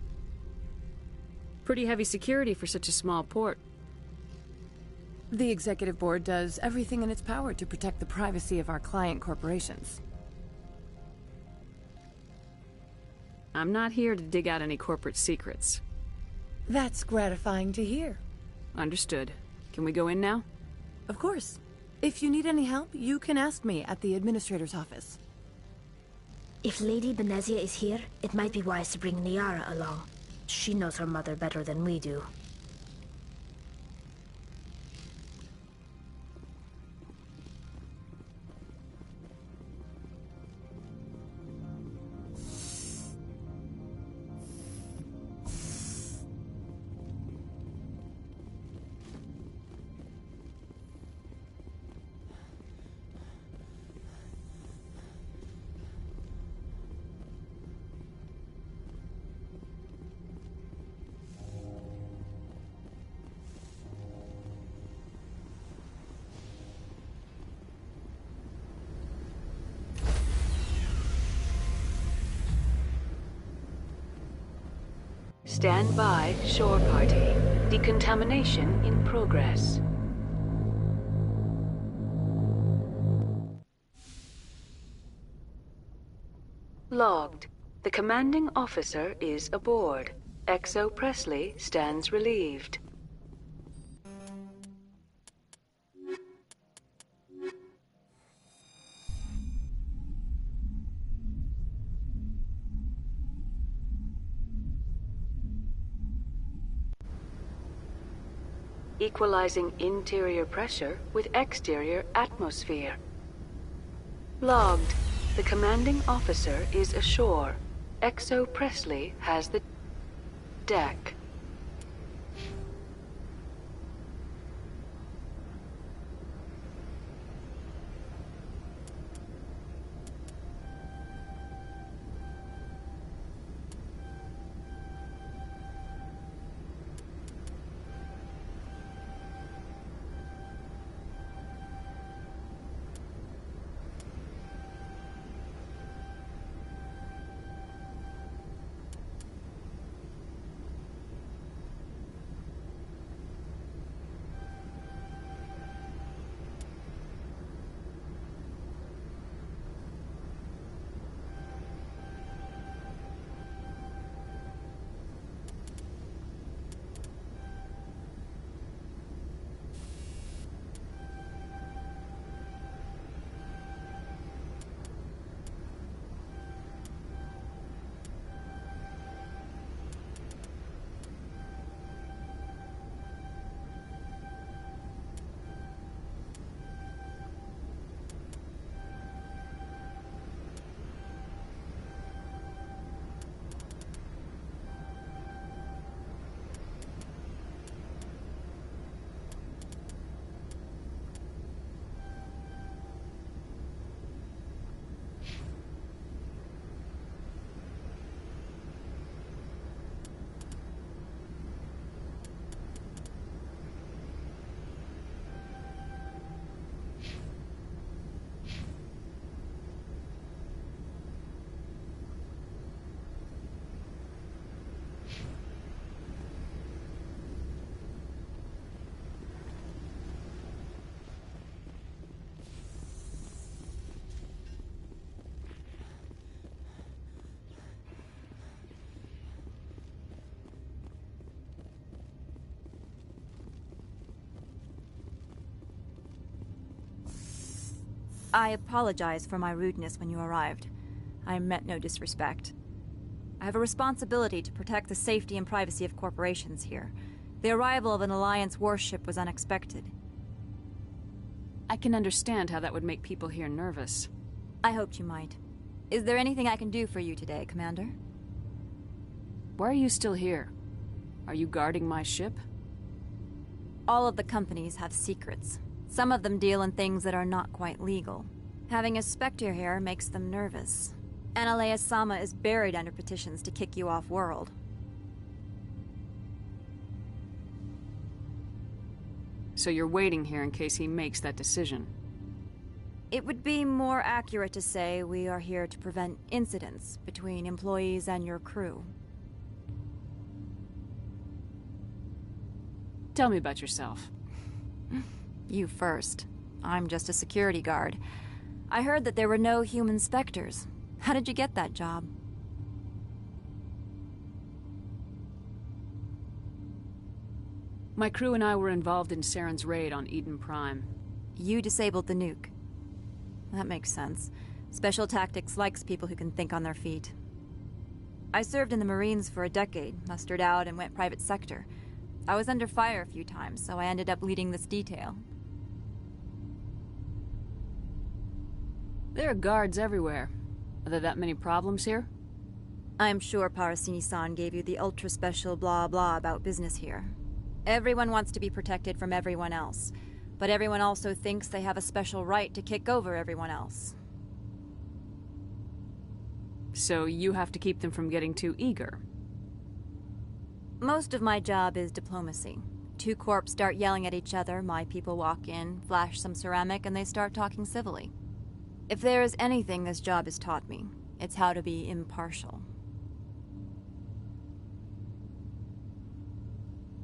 Pretty heavy security for such a small port. The Executive Board does everything in its power to protect the privacy of our client corporations. I'm not here to dig out any corporate secrets. That's gratifying to hear. Understood. Can we go in now? Of course. If you need any help, you can ask me at the Administrator's office. If Lady Benezia is here, it might be wise to bring Niara along. She knows her mother better than we do. Stand by, shore party. Decontamination in progress. Logged. The commanding officer is aboard. XO Presley stands relieved. Equalizing interior pressure with exterior atmosphere. Logged. The commanding officer is ashore. XO Presley has the deck. I apologize for my rudeness when you arrived. I meant no disrespect. I have a responsibility to protect the safety and privacy of corporations here. The arrival of an Alliance warship was unexpected. I can understand how that would make people here nervous. I hoped you might. Is there anything I can do for you today, Commander? Why are you still here? Are you guarding my ship? All of the companies have secrets. Some of them deal in things that are not quite legal. Having a Spectre here makes them nervous. Analea-sama is buried under petitions to kick you off-world. So you're waiting here in case he makes that decision? It would be more accurate to say we are here to prevent incidents between employees and your crew. Tell me about yourself. You first. I'm just a security guard. I heard that there were no human Spectres. How did you get that job? My crew and I were involved in Saren's raid on Eden Prime. You disabled the nuke. That makes sense. Special Tactics likes people who can think on their feet. I served in the Marines for a decade, mustered out and went private sector. I was under fire a few times, so I ended up leading this detail. There are guards everywhere. Are there that many problems here? I'm sure Parasini-san gave you the ultra-special blah-blah about business here. Everyone wants to be protected from everyone else, but everyone also thinks they have a special right to kick over everyone else. So you have to keep them from getting too eager? Most of my job is diplomacy. Two corps start yelling at each other, my people walk in, flash some ceramic, and they start talking civilly. If there is anything this job has taught me, it's how to be impartial.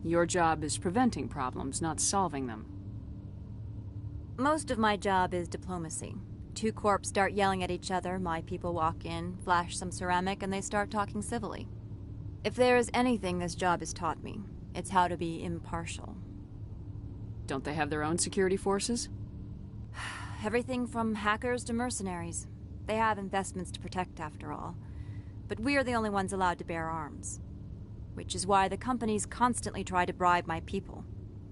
Your job is preventing problems, not solving them. Most of my job is diplomacy. Two corps start yelling at each other, my people walk in, flash some ceramic, and they start talking civilly. If there is anything this job has taught me, it's how to be impartial. Don't they have their own security forces? Everything from hackers to mercenaries. They have investments to protect, after all. But we are the only ones allowed to bear arms. Which is why the companies constantly try to bribe my people.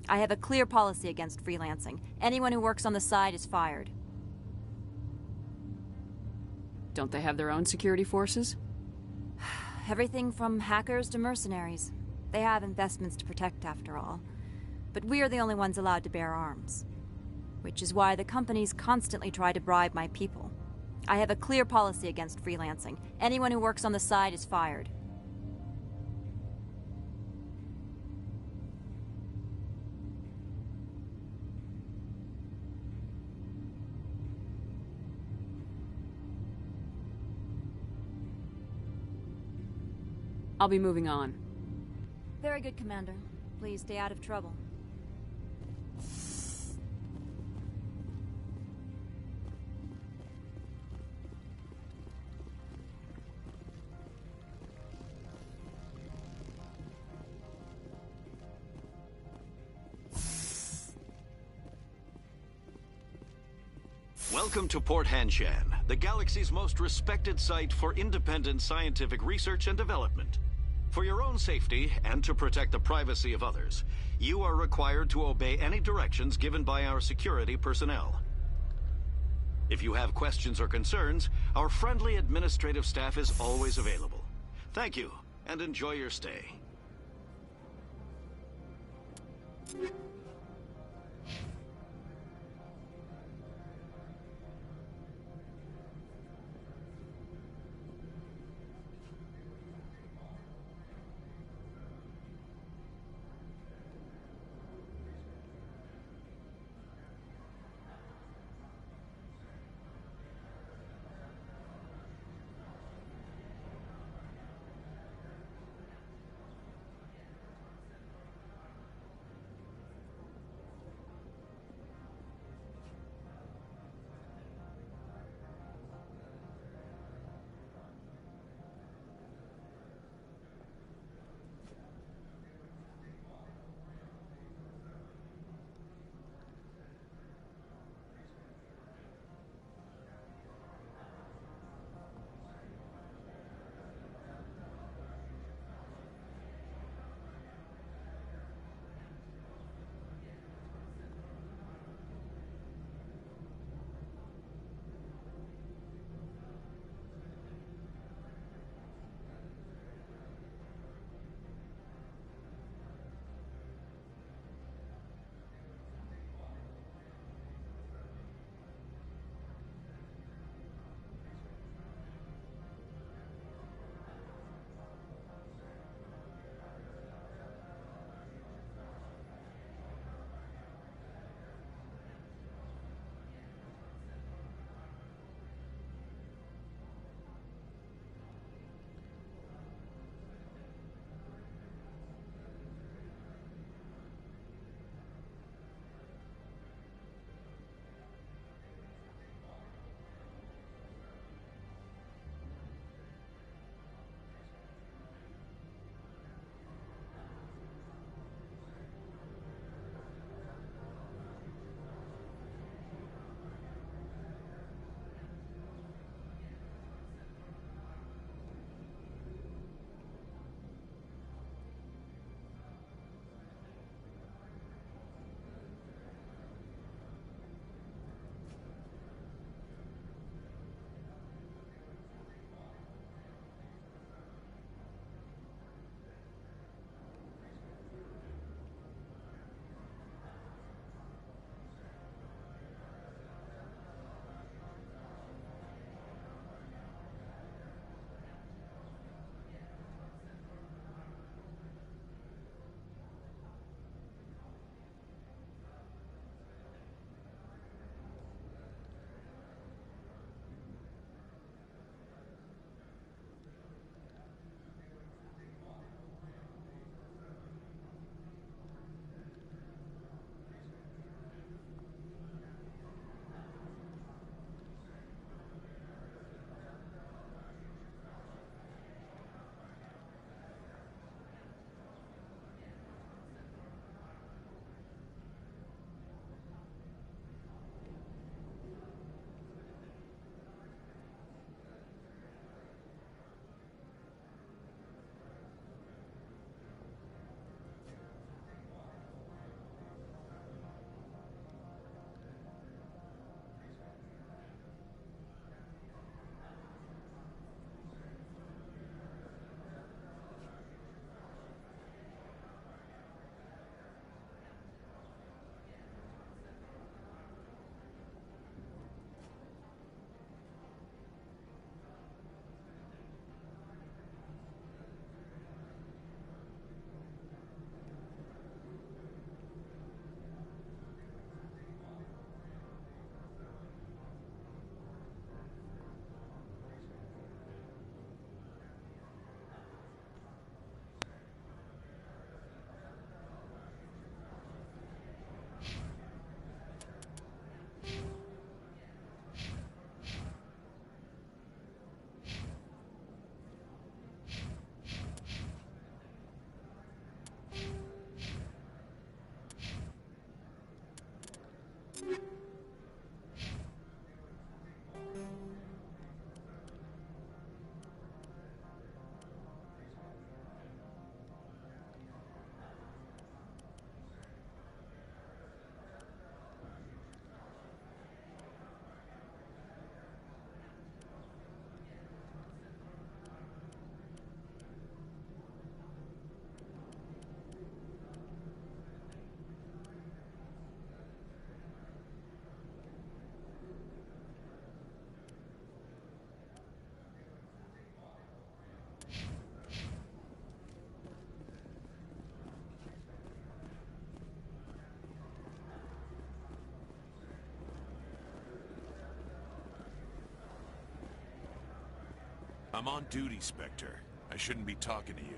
I have a clear policy against freelancing. Anyone who works on the side is fired. Don't they have their own security forces? Everything from hackers to mercenaries. They have investments to protect, after all. But we are the only ones allowed to bear arms. Which is why the companies constantly try to bribe my people. I have a clear policy against freelancing. Anyone who works on the side is fired. I'll be moving on. Very good, Commander. Please stay out of trouble. Welcome to Port Hanshan, the galaxy's most respected site for independent scientific research and development. For your own safety and to protect the privacy of others, you are required to obey any directions given by our security personnel. If you have questions or concerns, our friendly administrative staff is always available. Thank you, and enjoy your stay. I'm on duty, Spectre. I shouldn't be talking to you.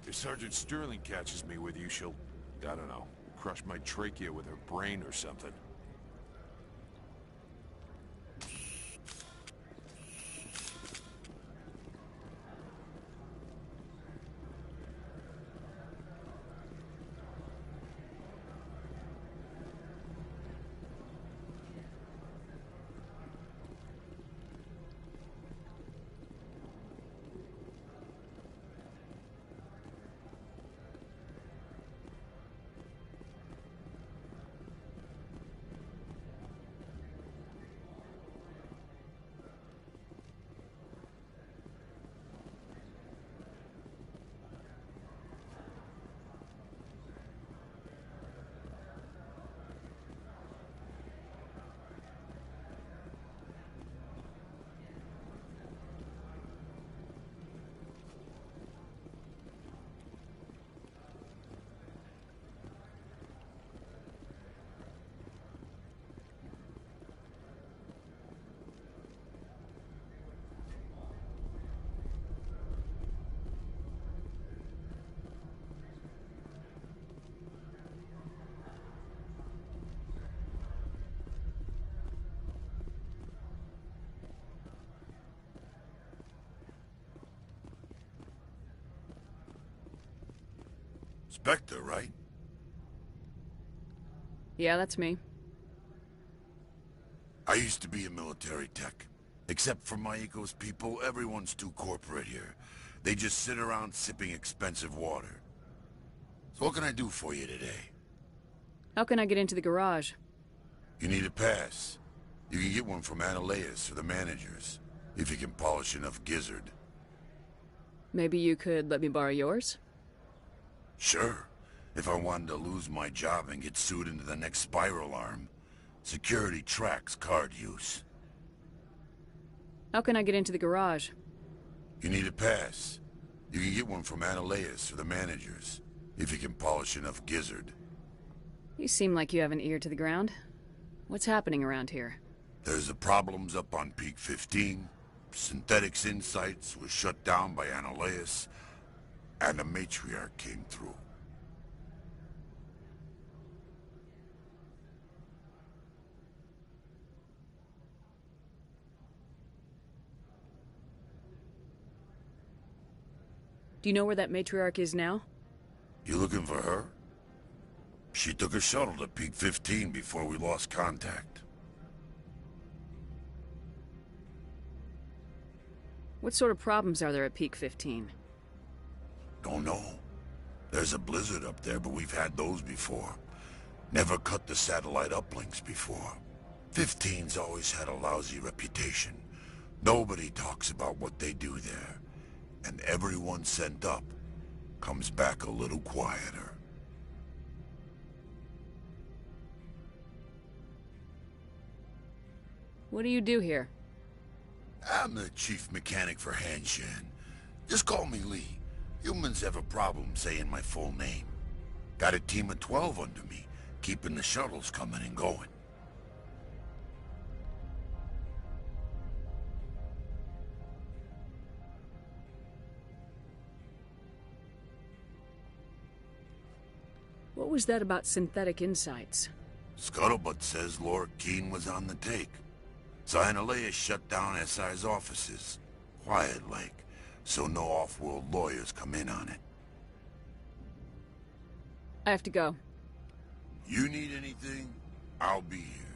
If Sergeant Sterling catches me with you, she'll, I don't know, crush my trachea with her brain or something. Spectre, right? Yeah, that's me. I used to be a military tech. Except for my Eco's people, everyone's too corporate here. They just sit around sipping expensive water. So what can I do for you today? How can I get into the garage? You need a pass. You can get one from Ananias or the managers, if you can polish enough gizzard. Maybe you could let me borrow yours? Sure. If I wanted to lose my job and get sued into the next spiral arm, security tracks card use. How can I get into the garage? You need a pass. You can get one from Ananias or the managers, if you can polish enough gizzard. You seem like you have an ear to the ground. What's happening around here? There's the problems up on Peak 15. Synthetics Insights was shut down by Ananias, and the matriarch came through. Do you know where that matriarch is now? You looking for her? She took a shuttle to Peak 15 before we lost contact. What sort of problems are there at Peak 15? Don't know. There's a blizzard up there, but we've had those before. Never cut the satellite uplinks before. 15's always had a lousy reputation. Nobody talks about what they do there. And everyone sent up comes back a little quieter. What do you do here? I'm the chief mechanic for Hanshan. Just call me Lee. Humans have a problem saying my full name. Got a team of 12 under me, keeping the shuttles coming and going. What was that about synthetic insights? Scuttlebutt says Laura Keene was on the take. So Himalaya shut down SI's offices. Quiet like, so no off-world lawyers come in on it. I have to go. You need anything? I'll be here.